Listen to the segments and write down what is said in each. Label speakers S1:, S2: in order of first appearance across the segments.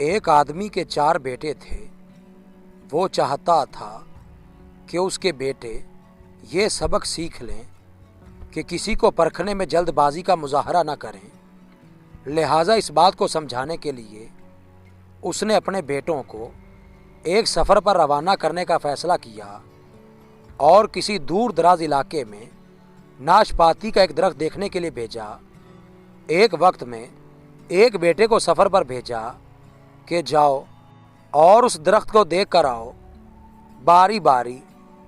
S1: ایک آدمی کے 4 بیٹے تھے۔ وہ چاہتا تھا کہ اس کے بیٹے یہ سبق سیکھ لیں کہ کسی کو پرکھنے میں جلد بازی کا مظاہرہ نہ کریں۔ لہٰذا اس بات کو سمجھانے کے لیے اس نے اپنے بیٹوں کو ایک سفر پر روانہ کرنے کا فیصلہ کیا اور کسی دور دراز علاقے میں ناشپاتی کا ایک درخت دیکھنے کے لیے بھیجا۔ ایک وقت میں ایک بیٹے کو سفر پر بھیجا کہ جاؤ اور اس درخت کو دیکھ کر آؤ۔ باری باری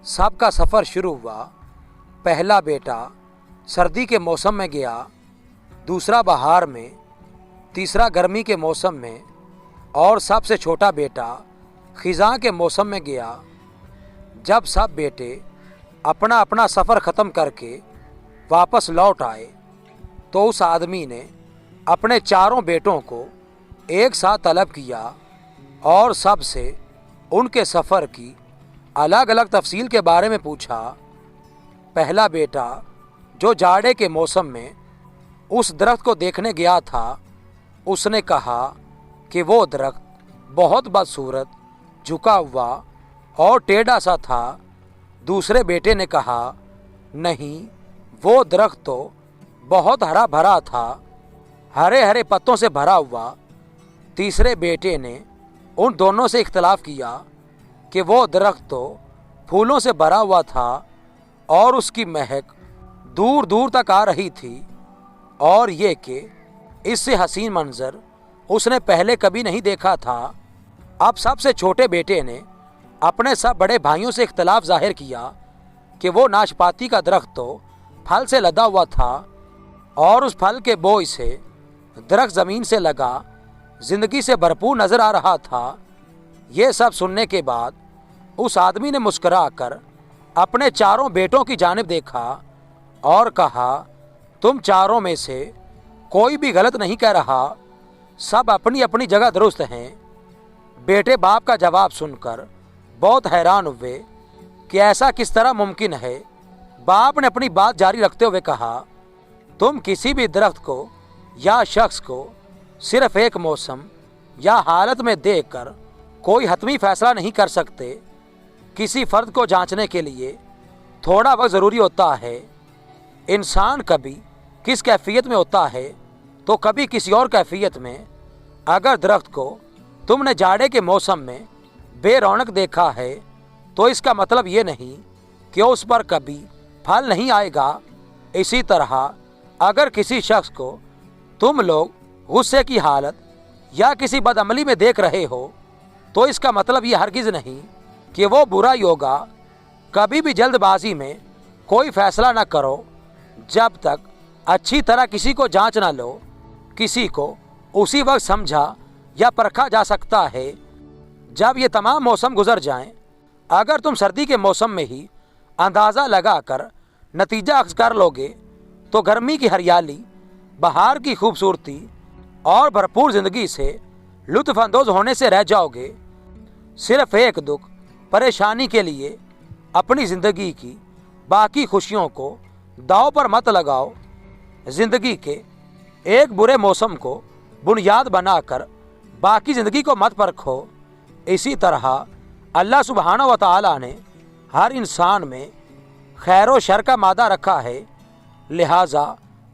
S1: سب کا سفر شروع ہوا۔ پہلا بیٹا سردی کے موسم میں گیا، دوسرا بہار میں، تیسرا گرمی کے موسم میں اور سب سے چھوٹا بیٹا خزاں کے موسم میں گیا۔ جب سب بیٹے اپنا اپنا سفر ختم کر کے واپس لوٹ آئے تو اس آدمی نے اپنے 4 بیٹوں کو ایک ساتھ طلب کیا اور سب سے ان کے سفر کی الگ الگ تفصیل کے بارے میں پوچھا۔ پہلا بیٹا جو جاڑے کے موسم میں اس درخت کو دیکھنے گیا تھا، اس نے کہا کہ وہ درخت بہت بدصورت، جھکا ہوا اور ٹیڑھا سا تھا۔ دوسرے بیٹے نے کہا نہیں، وہ درخت تو بہت ہرا بھرا تھا، ہرے ہرے پتوں سے بھرا ہوا۔ تیسرے بیٹے نے ان دونوں سے اختلاف کیا کہ وہ درخت تو پھولوں سے بھرا ہوا تھا اور اس کی مہک دور دور تک آ رہی تھی، اور یہ کہ اس سے حسین منظر اس نے پہلے کبھی نہیں دیکھا تھا۔ اب سب سے چھوٹے بیٹے نے اپنے سب بڑے بھائیوں سے اختلاف ظاہر کیا کہ وہ ناشپاتی کا درخت تو پھل سے لدا ہوا تھا اور اس پھل کے بوئے سے درخت زمین سے لگا زندگی سے بھرپور نظر آ رہا تھا۔ یہ سب سننے کے بعد اس آدمی نے مسکرا کر اپنے 4 بیٹوں کی جانب دیکھا اور کہا تم 4 میں سے کوئی بھی غلط نہیں کہہ رہا، سب اپنی اپنی جگہ درست ہیں۔ بیٹے باپ کا جواب سن کر بہت حیران ہوئے کہ ایسا کس طرح ممکن ہے۔ باپ نے اپنی بات جاری رکھتے ہوئے کہا تم کسی بھی درخت کو یا شخص کو صرف ایک موسم یا حالت میں دیکھ کر کوئی حتمی فیصلہ نہیں کر سکتے۔ کسی فرد کو جانچنے کے لیے تھوڑا وقت ضروری ہوتا ہے۔ انسان کبھی کس کیفیت میں ہوتا ہے تو کبھی کسی اور کیفیت میں۔ اگر درخت کو تم نے جاڑے کے موسم میں بے رونق دیکھا ہے تو اس کا مطلب یہ نہیں کہ اس پر کبھی پھل نہیں آئے گا۔ اسی طرح اگر کسی شخص کو تم لوگ غصے کی حالت یا کسی بدعملی میں دیکھ رہے ہو تو اس کا مطلب یہ ہرگز نہیں کہ وہ برا ہی ہوگا۔ کبھی بھی جلد بازی میں کوئی فیصلہ نہ کرو جب تک اچھی طرح کسی کو جانچ نہ لو۔ کسی کو اسی وقت سمجھا یا پرکھا جا سکتا ہے جب یہ تمام موسم گزر جائیں۔ اگر تم سردی کے موسم میں ہی اندازہ لگا کر نتیجہ اخذ کر لوگے تو گرمی کی ہریالی، بہار کی خوبصورتی اور بھرپور زندگی سے لطف اندوز ہونے سے رہ جاؤ گے۔ صرف ایک دکھ پریشانی کے لیے اپنی زندگی کی باقی خوشیوں کو داؤ پر مت لگاؤ۔ زندگی کے ایک برے موسم کو بنیاد بنا کر باقی زندگی کو مت پرکھو۔ اسی طرح اللہ سبحانہ و تعالی نے ہر انسان میں خیر و شر کا مادہ رکھا ہے، لہٰذا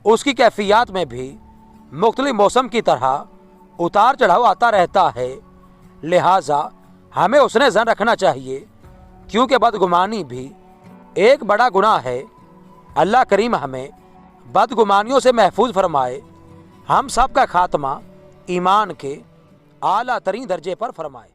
S1: اس کی کیفیات میں بھی مختلف موسم کی طرح اتار چڑھاؤ آتا رہتا ہے۔ لہٰذا ہمیں حسن ظن رکھنا چاہیے، کیونکہ بدگمانی بھی ایک بڑا گناہ ہے۔ اللہ کریم ہمیں بدگمانیوں سے محفوظ فرمائے، ہم سب کا خاتمہ ایمان کے اعلیٰ ترین درجے پر فرمائے۔